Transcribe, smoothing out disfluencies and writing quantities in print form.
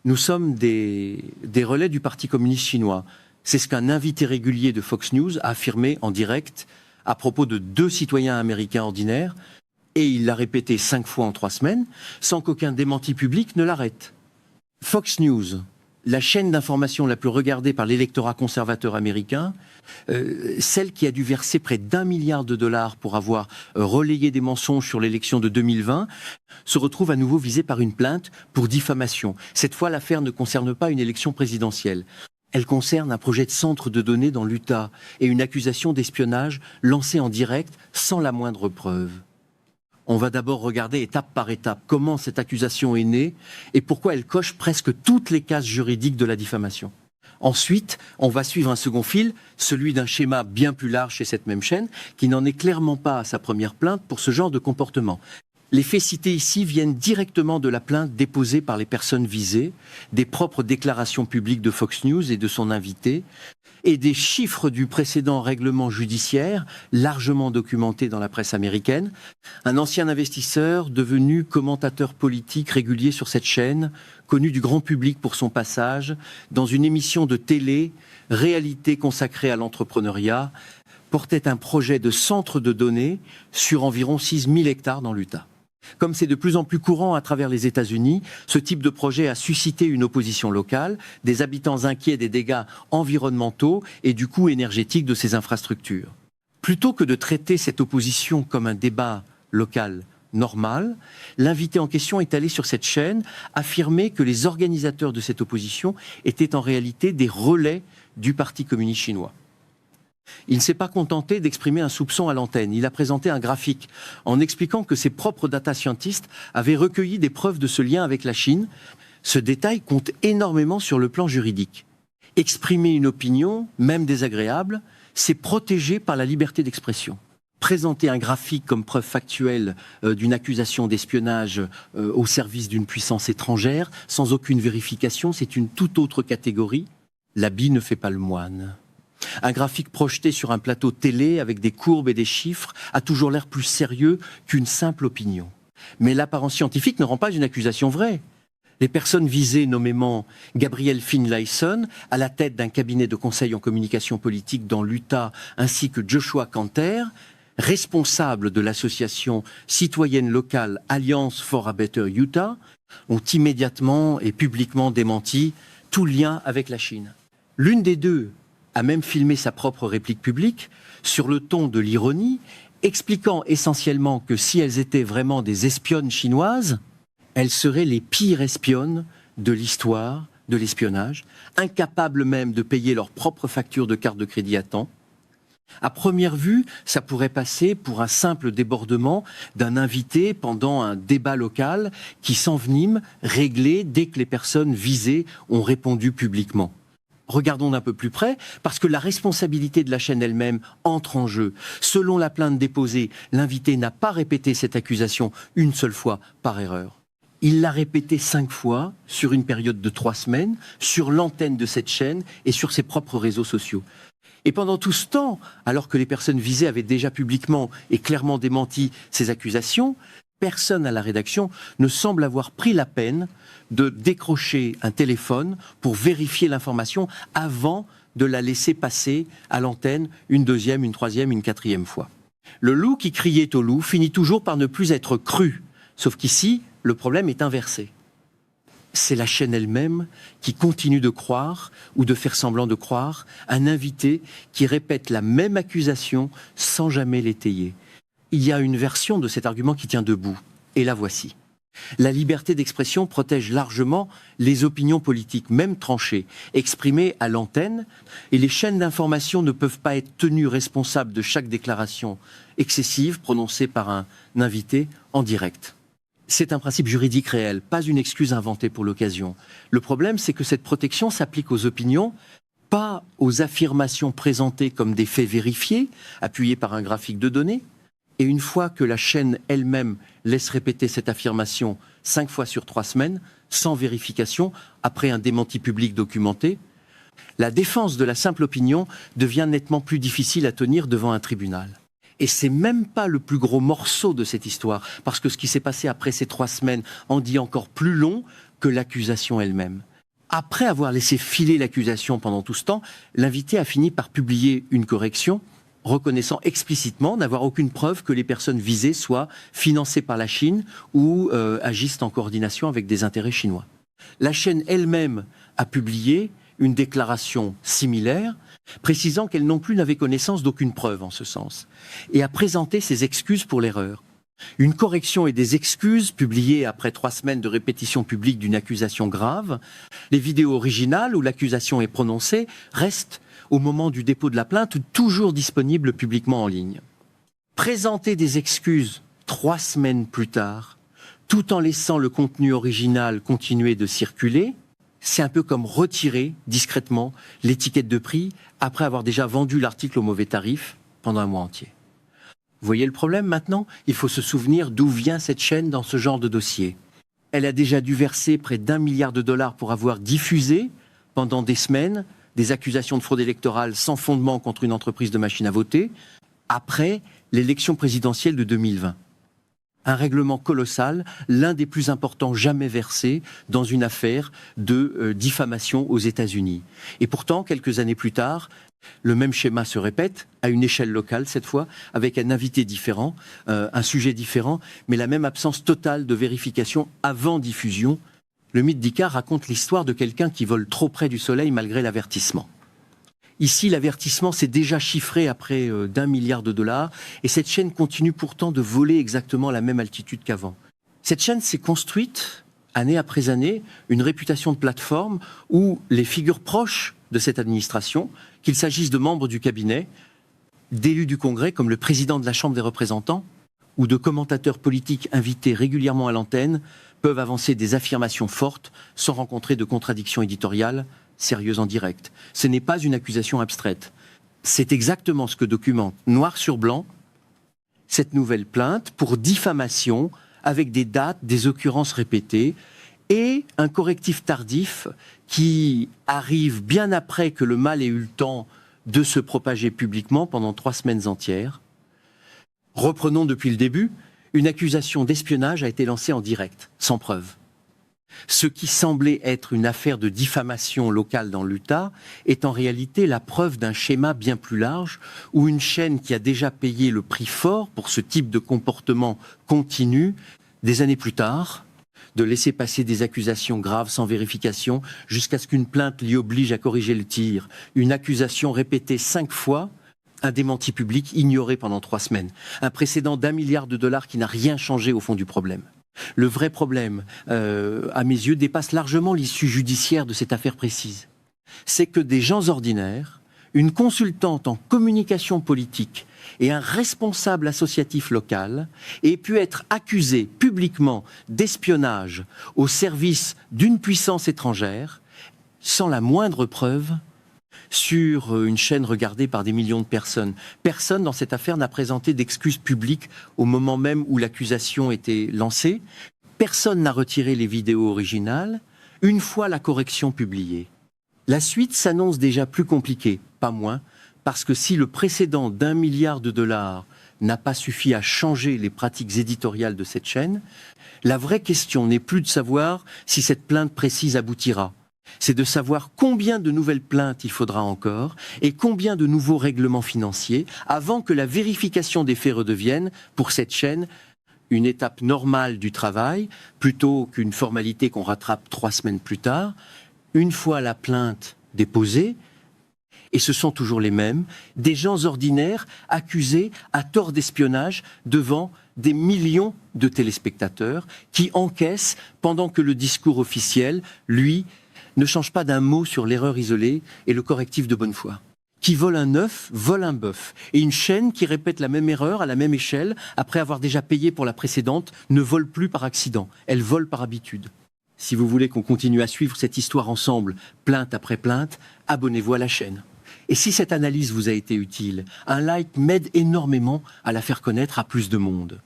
Nous sommes des relais du Parti communiste chinois. C'est ce qu'un invité régulier de Fox News a affirmé en direct à propos de 2 citoyens américains ordinaires, et il l'a répété 5 fois en 3 semaines, sans qu'aucun démenti public ne l'arrête. Fox News, la chaîne d'information la plus regardée par l'électorat conservateur américain, celle qui a dû verser près d'1 milliard de dollars pour avoir relayé des mensonges sur l'élection de 2020, se retrouve à nouveau visée par une plainte pour diffamation. Cette fois, l'affaire ne concerne pas une élection présidentielle. Elle concerne un projet de centre de données dans l'Utah et une accusation d'espionnage lancée en direct sans la moindre preuve. On va d'abord regarder étape par étape comment cette accusation est née et pourquoi elle coche presque toutes les cases juridiques de la diffamation. Ensuite, on va suivre un second fil, celui d'un schéma bien plus large chez cette même chaîne, qui n'en est clairement pas à sa première plainte pour ce genre de comportement. Les faits cités ici viennent directement de la plainte déposée par les personnes visées, des propres déclarations publiques de Fox News et de son invité, et des chiffres du précédent règlement judiciaire, largement documenté dans la presse américaine. Un ancien investisseur devenu commentateur politique régulier sur cette chaîne, connu du grand public pour son passage dans une émission de télé, réalité consacrée à l'entrepreneuriat, portait un projet de centre de données sur environ 6000 hectares dans l'Utah. Comme c'est de plus en plus courant à travers les États-Unis, ce type de projet a suscité une opposition locale, des habitants inquiets des dégâts environnementaux et du coût énergétique de ces infrastructures. Plutôt que de traiter cette opposition comme un débat local normal, l'invité en question est allé sur cette chaîne affirmer que les organisateurs de cette opposition étaient en réalité des relais du Parti communiste chinois. Il ne s'est pas contenté d'exprimer un soupçon à l'antenne. Il a présenté un graphique en expliquant que ses propres data scientists avaient recueilli des preuves de ce lien avec la Chine. Ce détail compte énormément sur le plan juridique. Exprimer une opinion, même désagréable, c'est protégé par la liberté d'expression. Présenter un graphique comme preuve factuelle d'une accusation d'espionnage au service d'une puissance étrangère, sans aucune vérification, c'est une toute autre catégorie. L'habit ne fait pas le moine. Un graphique projeté sur un plateau télé avec des courbes et des chiffres a toujours l'air plus sérieux qu'une simple opinion. Mais l'apparence scientifique ne rend pas une accusation vraie. Les personnes visées, nommément Gabrielle Finlayson, à la tête d'un cabinet de conseil en communication politique dans l'Utah, ainsi que Joshua Kanter, responsable de l'association citoyenne locale Alliance for a Better Utah, ont immédiatement et publiquement démenti tout lien avec la Chine. L'une des deux a même filmé sa propre réplique publique sur le ton de l'ironie, expliquant essentiellement que si elles étaient vraiment des espionnes chinoises, elles seraient les pires espionnes de l'histoire de l'espionnage, incapables même de payer leur propre facture de carte de crédit à temps. À première vue, ça pourrait passer pour un simple débordement d'un invité pendant un débat local qui s'envenime, réglé dès que les personnes visées ont répondu publiquement. Regardons d'un peu plus près, parce que la responsabilité de la chaîne elle-même entre en jeu. Selon la plainte déposée, l'invité n'a pas répété cette accusation une seule fois par erreur. Il l'a répété 5 fois sur une période de 3 semaines, sur l'antenne de cette chaîne et sur ses propres réseaux sociaux. Et pendant tout ce temps, alors que les personnes visées avaient déjà publiquement et clairement démenti ces accusations, personne à la rédaction ne semble avoir pris la peine de décrocher un téléphone pour vérifier l'information avant de la laisser passer à l'antenne une deuxième, une troisième, une quatrième fois. Le loup qui criait au loup finit toujours par ne plus être cru, sauf qu'ici, le problème est inversé. C'est la chaîne elle-même qui continue de croire ou de faire semblant de croire un invité qui répète la même accusation sans jamais l'étayer. Il y a une version de cet argument qui tient debout, et la voici. La liberté d'expression protège largement les opinions politiques, même tranchées, exprimées à l'antenne, et les chaînes d'information ne peuvent pas être tenues responsables de chaque déclaration excessive prononcée par un invité en direct. C'est un principe juridique réel, pas une excuse inventée pour l'occasion. Le problème, c'est que cette protection s'applique aux opinions, pas aux affirmations présentées comme des faits vérifiés, appuyés par un graphique de données. Et une fois que la chaîne elle-même laisse répéter cette affirmation 5 fois sur 3 semaines, sans vérification, après un démenti public documenté, la défense de la simple opinion devient nettement plus difficile à tenir devant un tribunal. Et c'est même pas le plus gros morceau de cette histoire, parce que ce qui s'est passé après ces 3 semaines en dit encore plus long que l'accusation elle-même. Après avoir laissé filer l'accusation pendant tout ce temps, l'invité a fini par publier une correction reconnaissant explicitement n'avoir aucune preuve que les personnes visées soient financées par la Chine ou agissent en coordination avec des intérêts chinois. La chaîne elle-même a publié une déclaration similaire, précisant qu'elle non plus n'avait connaissance d'aucune preuve en ce sens, et a présenté ses excuses pour l'erreur. Une correction et des excuses publiées après 3 semaines de répétition publique d'une accusation grave. Les vidéos originales où l'accusation est prononcée restent, au moment du dépôt de la plainte, toujours disponibles publiquement en ligne. Présenter des excuses 3 semaines plus tard, tout en laissant le contenu original continuer de circuler, c'est un peu comme retirer discrètement l'étiquette de prix après avoir déjà vendu l'article au mauvais tarif pendant un mois entier. Vous voyez le problème maintenant? Il faut se souvenir d'où vient cette chaîne dans ce genre de dossier. Elle a déjà dû verser près d'1 milliard de dollars pour avoir diffusé, pendant des semaines, des accusations de fraude électorale sans fondement contre une entreprise de machines à voter, après l'élection présidentielle de 2020. Un règlement colossal, l'un des plus importants jamais versés dans une affaire de diffamation aux États-Unis. Et pourtant, quelques années plus tard, le même schéma se répète, à une échelle locale cette fois, avec un invité différent, un sujet différent, mais la même absence totale de vérification avant diffusion. Le mythe d'Icare raconte l'histoire de quelqu'un qui vole trop près du soleil malgré l'avertissement. Ici, l'avertissement s'est déjà chiffré à près d'1 milliard de dollars, et cette chaîne continue pourtant de voler exactement à la même altitude qu'avant. Cette chaîne s'est construite, année après année, une réputation de plateforme où les figures proches de cette administration, qu'il s'agisse de membres du cabinet, d'élus du Congrès comme le président de la Chambre des représentants, ou de commentateurs politiques invités régulièrement à l'antenne, peuvent avancer des affirmations fortes sans rencontrer de contradictions éditoriales sérieuses en direct. Ce n'est pas une accusation abstraite. C'est exactement ce que documente noir sur blanc cette nouvelle plainte pour diffamation avec des dates, des occurrences répétées et un correctif tardif qui arrive bien après que le mal ait eu le temps de se propager publiquement pendant 3 semaines entières. Reprenons depuis le début, une accusation d'espionnage a été lancée en direct, sans preuve. Ce qui semblait être une affaire de diffamation locale dans l'Utah est en réalité la preuve d'un schéma bien plus large où une chaîne qui a déjà payé le prix fort pour ce type de comportement continue, des années plus tard, de laisser passer des accusations graves sans vérification jusqu'à ce qu'une plainte l'y oblige à corriger le tir. Une accusation répétée 5 fois, un démenti public ignoré pendant 3 semaines. Un précédent d'1 milliard de dollars qui n'a rien changé au fond du problème. Le vrai problème, à mes yeux, dépasse largement l'issue judiciaire de cette affaire précise. C'est que des gens ordinaires, une consultante en communication politique et un responsable associatif local aient pu être accusés publiquement d'espionnage au service d'une puissance étrangère sans la moindre preuve sur une chaîne regardée par des millions de personnes. Personne dans cette affaire n'a présenté d'excuses publiques au moment même où l'accusation était lancée. Personne n'a retiré les vidéos originales une fois la correction publiée. La suite s'annonce déjà plus compliquée, pas moins, parce que si le précédent d'1 milliard de dollars n'a pas suffi à changer les pratiques éditoriales de cette chaîne, la vraie question n'est plus de savoir si cette plainte précise aboutira. C'est de savoir combien de nouvelles plaintes il faudra encore et combien de nouveaux règlements financiers avant que la vérification des faits redevienne, pour cette chaîne, une étape normale du travail, plutôt qu'une formalité qu'on rattrape 3 semaines plus tard. Une fois la plainte déposée, et ce sont toujours les mêmes, des gens ordinaires accusés à tort d'espionnage devant des millions de téléspectateurs qui encaissent pendant que le discours officiel, lui, ne change pas d'un mot sur l'erreur isolée et le correctif de bonne foi. Qui vole un œuf, vole un bœuf. Et une chaîne qui répète la même erreur à la même échelle, après avoir déjà payé pour la précédente, ne vole plus par accident. Elle vole par habitude. Si vous voulez qu'on continue à suivre cette histoire ensemble, plainte après plainte, abonnez-vous à la chaîne. Et si cette analyse vous a été utile, un like m'aide énormément à la faire connaître à plus de monde.